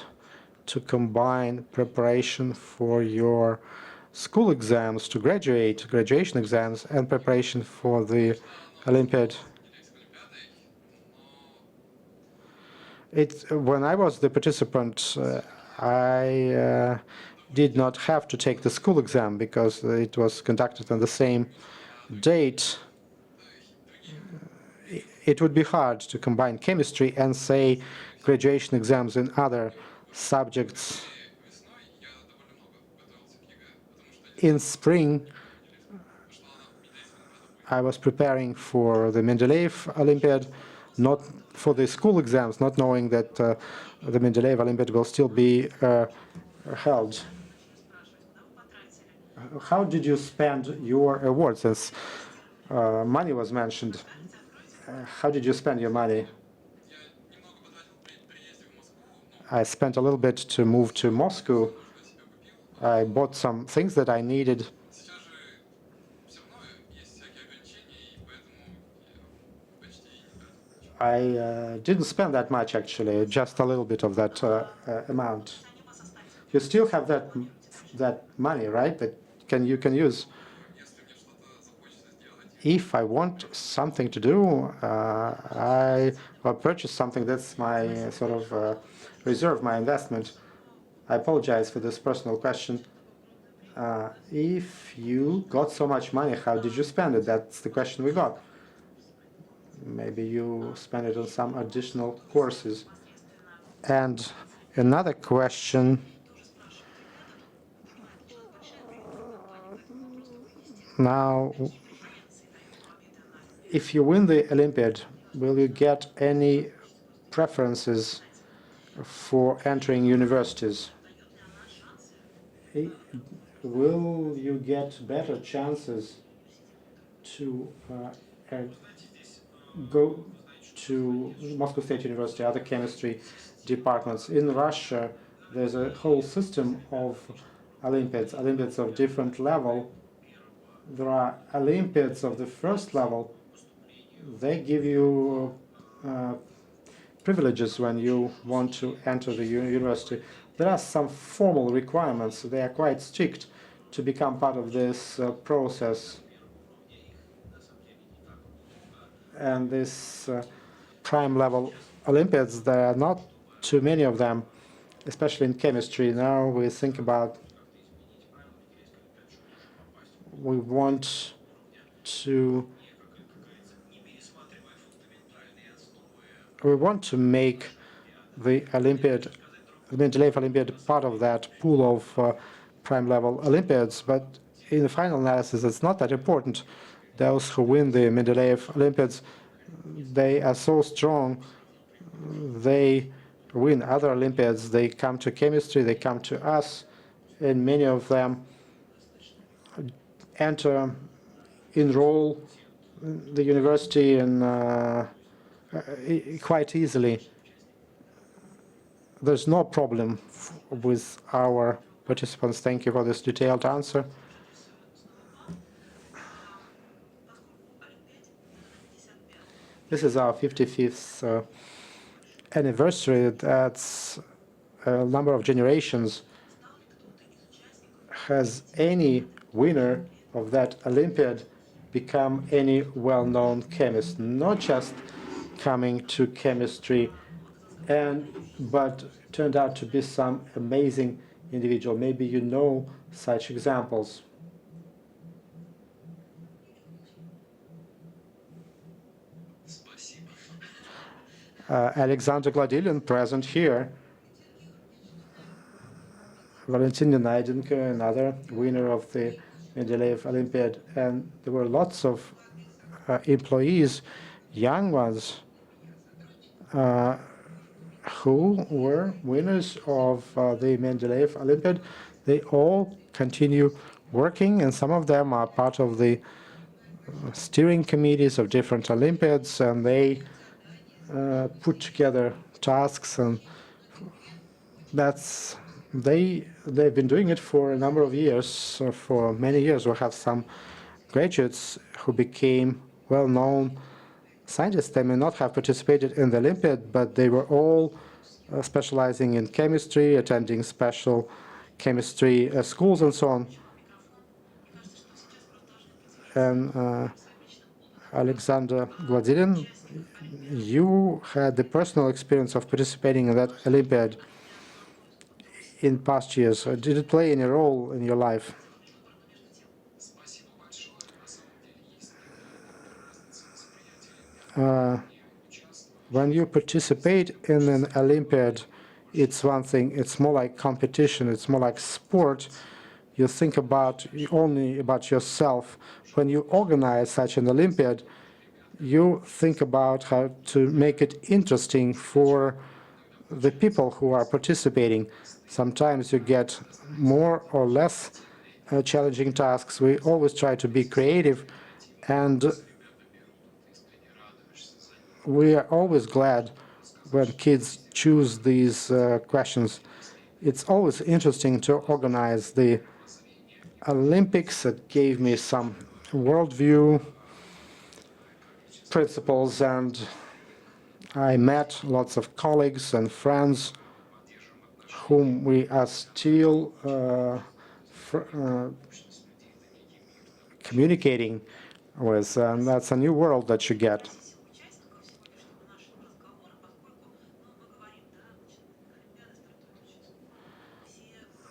to combine preparation for your school exams to graduation exams, and preparation for the Olympiad? When I was the participant, I did not have to take the school exam because it was conducted on the same date. It would be hard to combine chemistry and, say, graduation exams in other subjects. In spring, I was preparing for the Mendeleev Olympiad, not for the school exams, not knowing that the Mendeleev Olympiad will still be held. How did you spend your awards? Since money was mentioned, how did you spend your money? I spent a little bit to move to Moscow. I bought some things that I needed. I didn't spend that much, actually, just a little bit of that amount. You still have that money, right? That you can use. If I want something to do, I will purchase something. That's my sort of reserve, my investment. I apologize for this personal question. If you got so much money, how did you spend it? That's the question we got. Maybe you spend it on some additional courses. And another question. Now, if you win the Olympiad, will you get any preferences for entering universities? Will you get better chances to go to Moscow State University, other chemistry departments? In Russia, there's a whole system of Olympiads of different level. There are Olympiads of the first level. They give you privileges when you want to enter the university. There are some formal requirements. They are quite strict to become part of this process. And this prime level Olympiads, there are not too many of them, especially in chemistry. Now we think about, we want to make the Olympiad, the Mendeleev Olympiad, part of that pool of prime level Olympiads. But in the final analysis, it's not that important. Those who win the Mendeleev Olympiads, they are so strong, they win other Olympiads. They come to chemistry, they come to us, and many of them enroll in the university and quite easily. There's no problem with our participants. Thank you for this detailed answer. This is our 55th anniversary. That's a number of generations. Has any winner of that Olympiad become any well-known chemist? Not just coming to chemistry, but turned out to be some amazing individual. Maybe you know such examples. Alexander Gladilin, present here. Valentin Naidenko, another winner of the Mendeleev Olympiad. And there were lots of employees, young ones, who were winners of the Mendeleev Olympiad, they all continue working, and some of them are part of the steering committees of different Olympiads, and they put together tasks, and they've been doing it for a number of years, for many years. We have some graduates who became well-known scientists. They may not have participated in the Olympiad, but they were all specializing in chemistry, attending special chemistry schools and so on. And Alexander Gladirin, you had the personal experience of participating in that Olympiad in past years. Did it play any role in your life? When you participate in an Olympiad, it's one thing. It's more like competition. It's more like sport. You think only about yourself. When you organize such an Olympiad, you think about how to make it interesting for the people who are participating. Sometimes you get more or less challenging tasks. We always try to be creative, and we are always glad when kids choose these questions. It's always interesting to organize the Olympics. It gave me some worldview principles, and I met lots of colleagues and friends whom we are still communicating with, and that's a new world that you get.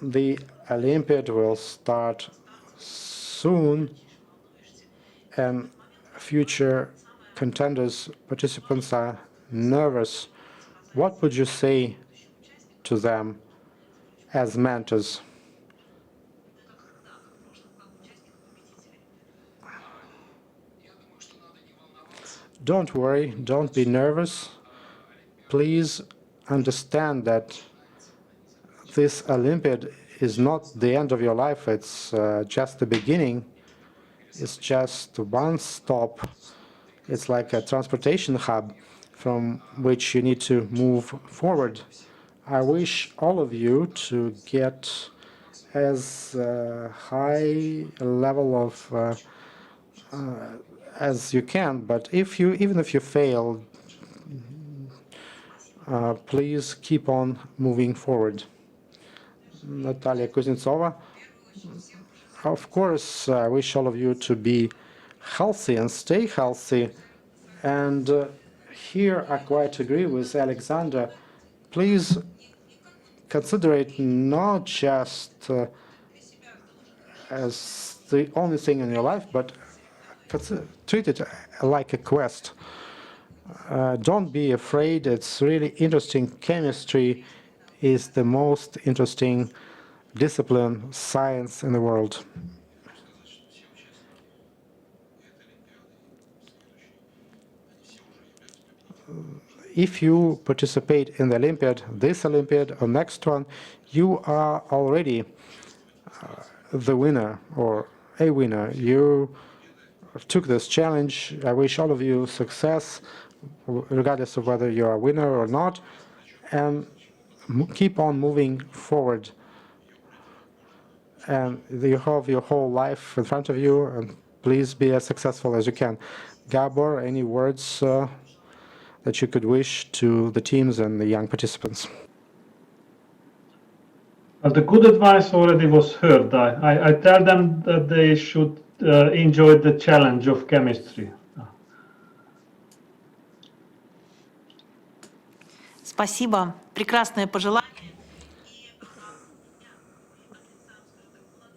The Olympiad will start soon, and future contenders, participants are nervous. What would you say to them as mentors? Don't worry, don't be nervous. Please understand that this Olympiad is not the end of your life. It's just the beginning. It's just one stop. It's like a transportation hub from which you need to move forward. I wish all of you to get as high a level of as you can. But even if you fail, please keep on moving forward. Natalia Kuznetsova. Of course, I wish all of you to be healthy and stay healthy. And here I quite agree with Alexander. Please consider it not just as the only thing in your life, but treat it like a quest. Don't be afraid. It's really interesting. Chemistry is the most interesting discipline, science in the world. If you participate in the Olympiad, this Olympiad or next one, you are already the winner or a winner. You took this challenge. I wish all of you success, regardless of whether you're a winner or not, and keep on moving forward. And you have your whole life in front of you, and please be as successful as you can. Gabor, any words that you could wish to the teams and the young participants? Well, the good advice already was heard. I tell them that they should enjoy the challenge of chemistry. Спасибо. Прекрасное пожелание.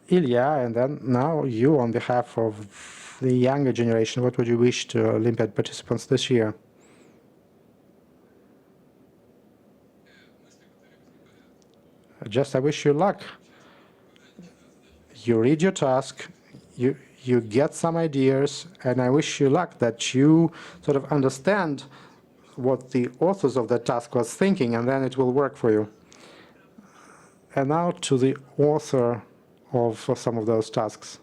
Ilya, and then now you, on behalf of the younger generation, what would you wish to Olympiad participants this year? Just I wish you luck. You read your task, you get some ideas, and I wish you luck that you sort of understand what the authors of that task was thinking, and then it will work for you. And now to the author of some of those tasks.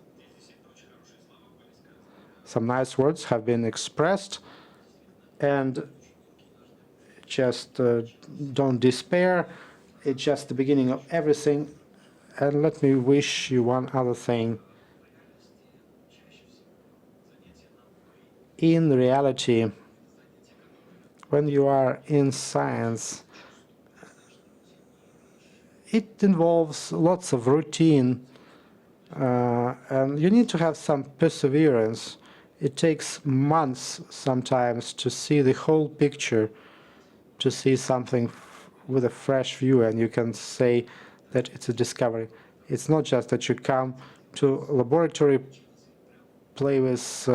Some nice words have been expressed, and just don't despair. It's just the beginning of everything. And let me wish you one other thing. In reality, when you are in science, it involves lots of routine, and you need to have some perseverance. It takes months sometimes to see the whole picture, to see something with a fresh view, and you can say that it's a discovery. It's not just that you come to a laboratory, play with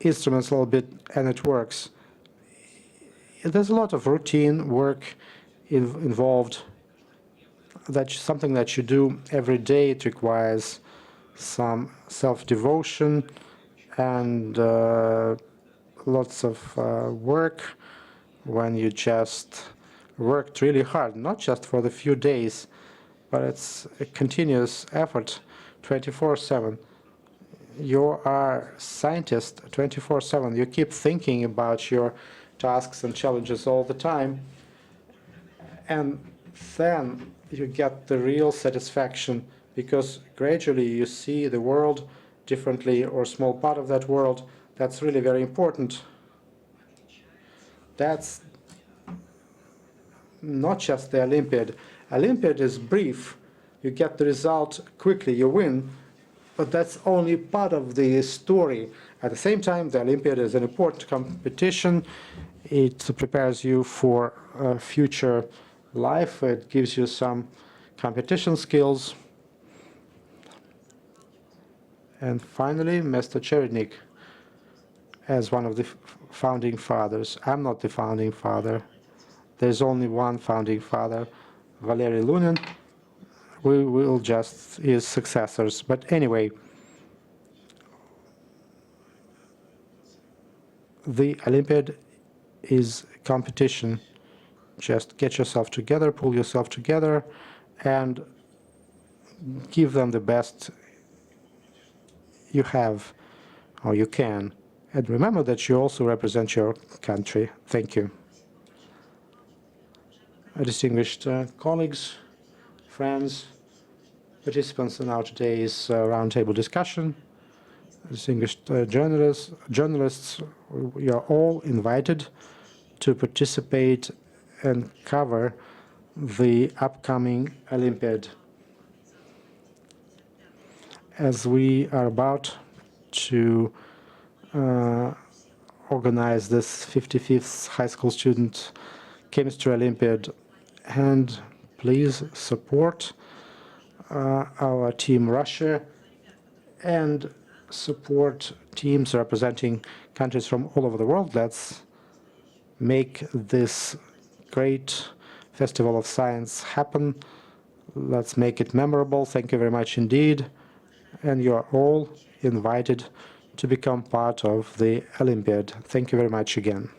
instruments a little bit, and it works. There's a lot of routine work involved. That's something that you do every day. It requires some self-devotion and lots of work when you just worked really hard, not just for the few days, but it's a continuous effort 24/7. You are a scientist 24/7. You keep thinking about your tasks and challenges all the time, and then you get the real satisfaction, because gradually you see the world differently, or a small part of that world. That's really very important. That's not just the Olympiad. Olympiad is brief. You get the result quickly, you win, but that's only part of the story. At the same time, the Olympiad is an important competition. It prepares you for future life. It gives you some competition skills. And finally, Mr. Cherednik, as one of the founding fathers. I'm not the founding father. There's only one founding father, Valerie Looney. We will just his successors. But anyway, the Olympiad is competition. Just get yourself together, pull yourself together, and give them the best you have, or you can. And remember that you also represent your country. Thank you. Distinguished colleagues, friends, participants in our today's roundtable discussion, distinguished journalists, you are all invited to participate and cover the upcoming Olympiad. As we are about to organize this 55th high school student chemistry Olympiad, and please support our team Russia and support teams representing countries from all over the world. Let's make this great festival of science happen. Let's make it memorable. Thank you very much indeed. And you are all invited to become part of the Olympiad. Thank you very much again.